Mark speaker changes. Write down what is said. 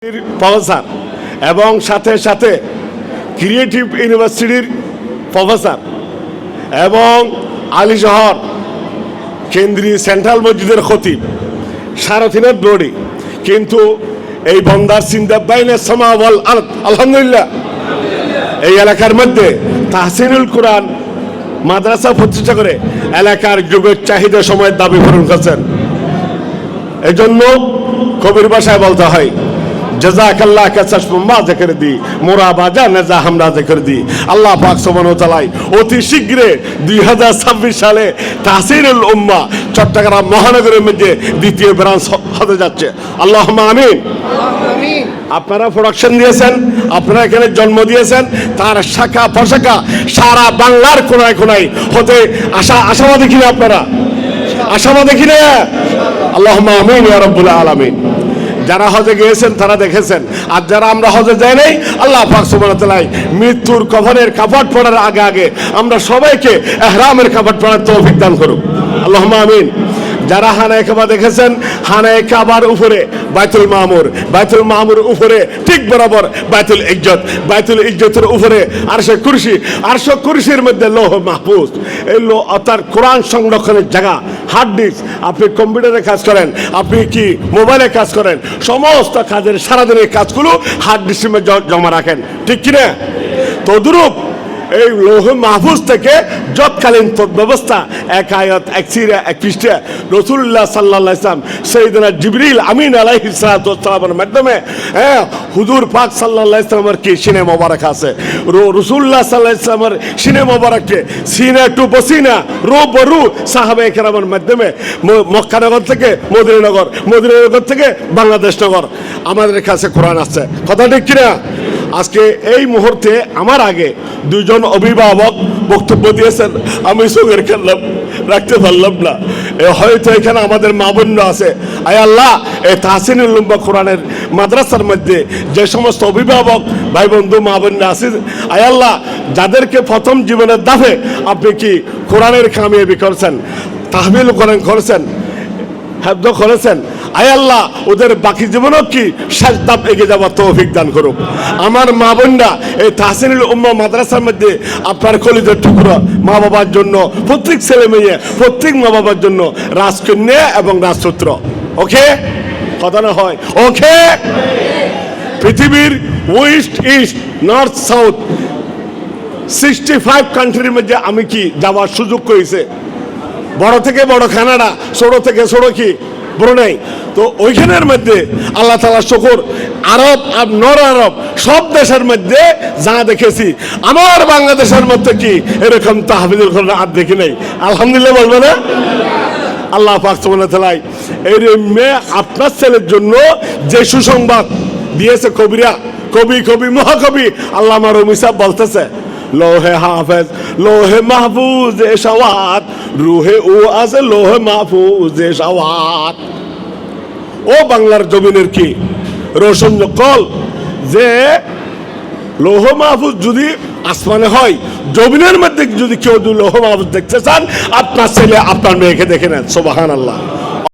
Speaker 1: Professor এবং সাথে সাথে ক্রিয়েটিভ ইউনিভার্সিটির প্রফেসর এবং আলীশহর কেন্দ্রীয় সেন্ট্রাল মসজিদের খতিব সারাদিনের দৌড়ি কিন্তু এই বন্দার চিন্তা বাইনে সমাবল আলহামদুলিল্লাহ এই এলাকার মধ্যে তাহসিনুল কোরআন মাদ্রাসা প্রতিষ্ঠা করে এলাকার যুগের চাহিদা সময়ের দাবি পূরণ করছেন। এই জন্য কবির ভাষায় বলতে হয় জাযাকাল্লাহ কা চশমা মাঝে করে দি মোরা বাজা নেজা হামরা করে দি। আল্লাহ পাক সুবহানাহু ওয়া তাআলা অতি শীঘ্রে 2026 সালে তাহসিনুল উম্মাহ চট্টগ্রাম মহানগরের মধ্যে দ্বিতীয় ব্রাঞ্চ হতে যাচ্ছে। আল্লাহুম্মা আমিন। আপনারা প্রোডাকশন দিয়েছেন, আপনারা এখানে জন্ম দিয়েছেন, তার শাখা প্রশাখা সারা বাংলার কোনায় কোনায় হতে আশাবাদী কিনা? আপনারা আশাবাদী কিনা? আল্লাহুম্মা আমিন ইয়া রাব্বুল আলামিন। যারা হজে গিয়েছেন তারা দেখেছেন, আর যারা আমরা হজে যাই নাই, আল্লাহ পাক সুবহানাহু ওয়া তাআলা মৃত্যুর কফনের কাপড় পরার আগে আগে আমরা সবাইকে ইহরামের কাপড় পরার তৌফিক দান করুক। আল্লাহুম্মা আমিন। যারা হানায়ে কাবা দেখেছেন, হানায়ে কাবার উপরে বাইতুল মামুর উপরে ঠিক বরাবর বাইতুল ইজ্জতের উপরে আরশে কুরসির মধ্যে লৌহ মাহফুজ, এই অর্থাৎ কোরআন সংরক্ষণের জায়গা। হার্ড ডিস্ক, আপনি কম্পিউটারে কাজ করেন, আপনি কি মোবাইলে কাজ করেন, সমস্ত কাজের সারাদিনের কাজগুলো হার্ড ডিস্কে জমা রাখেন, ঠিক কিনা? তদ্রূপ এই লৌহ মাহফুজ থেকে যৎকালীন ব্যবস্থা এক আয়াত এক সিরা এক পৃষ্ঠা রাসূলুল্লাহ সাল্লাল্লাহু আলাইহি ওয়াসাল্লাম সাইয়েদনা জিবরিল আমিন আলাইহিস সালাতু ওয়াস সালামের মাধ্যমে হুজুর পাক সাল্লাল্লাহু আলাইহি ওয়াসাল্লামের কি সিনে মোবারক আছে, রাসূলুল্লাহ সাল্লাল্লাহু আলাইহি ওয়াসাল্লামের সিনে মোবারককে সিনা টু বসিনা রু বরু সাহাবায়ে কেরামের মাধ্যমে মক্কা নগর থেকে মদিনা থেকে বাংলাদেশ নগর আমাদের কাছে কোরআন আছে। কথা ঠিক কিনা? আজকে এই মুহূর্তে আমার আগে দুজন অভিভাবক বক্তব্য দিয়েছেন, আমি চোখের খেললাম রাখতে পারলাম না। হয়তো এখানে আমাদের মা বোনরা আছে। আয় আল্লাহ, এই তাহসিনুল উম্মাহ কোরআনের মাদ্রাসার মধ্যে যে সমস্ত অভিভাবক ভাই বন্ধু মা বোনরা আছে, আয় আল্লাহ, যাদেরকে প্রথম জীবনের দাফে আপনি কি কোরআনের কামিয়াবি করেছেন, তাহমিল কোরআন করেছেন, হেফজ করেছেন, আয় আল্লাহ ওদের বাকি জীবনও কি শেষ ধাপ এগিয়ে যাওয়ার তৌফিক দান করুক। আমার মা বোনরা এই তাহসিনুল উম্মাহ মাদ্রাসার মধ্যে আপনার কলিজার টুকরো মা বাবার জন্য, প্রত্যেক ছেলে মেয়ে প্রত্যেক মা বাবার জন্য রাজকন্যা এবং রাজপুত্র। ওকে? কথা না হয় ওকে? পৃথিবীর ওয়েস্ট ইস্ট নর্থ সাউথ 65 কান্ট্রির মধ্যে আমি কি যাওয়ার সুযোগ করেছে। বড় থেকে বড় কানাডা, ছোট থেকে ছোট কি ব্রুনাই। তো ওইখানের মধ্যে আল্লাহ তাআলা শুকর, আরব আর নর আরব সব দেশের মধ্যে যা দেখেছি, আমার বাংলাদেশের মধ্যে কি এরকম তাহফিজুল কোরআন আর দেখি নাই। আলহামদুলিল্লাহ বলবে না? আল্লাহ পাক সুবহানাহু ওয়া তাআলা এই মেয়ে আপনার ছেলের জন্য যে সুসংবাদ দিয়েছে কবিরা, কবি মহাকবি আল্লামা রুমি সাহেব বলতেছে, লোহে হাফেজ লোহে মাহফুজ এ শাওয়াত রুহে ও আছে লোহে মাহফুজ এ শাওয়াত। ও বাংলার জমিনের কি রোশন কল যে লৌহ মাহফুজ যদি আসমানে হয়, জমিনের মধ্যে যদি কেউ লৌহ মাহফুজ দেখতে চান, আপনার ছেলে আপনার মেয়েকে দেখে নেন। সুবহানাল্লাহ।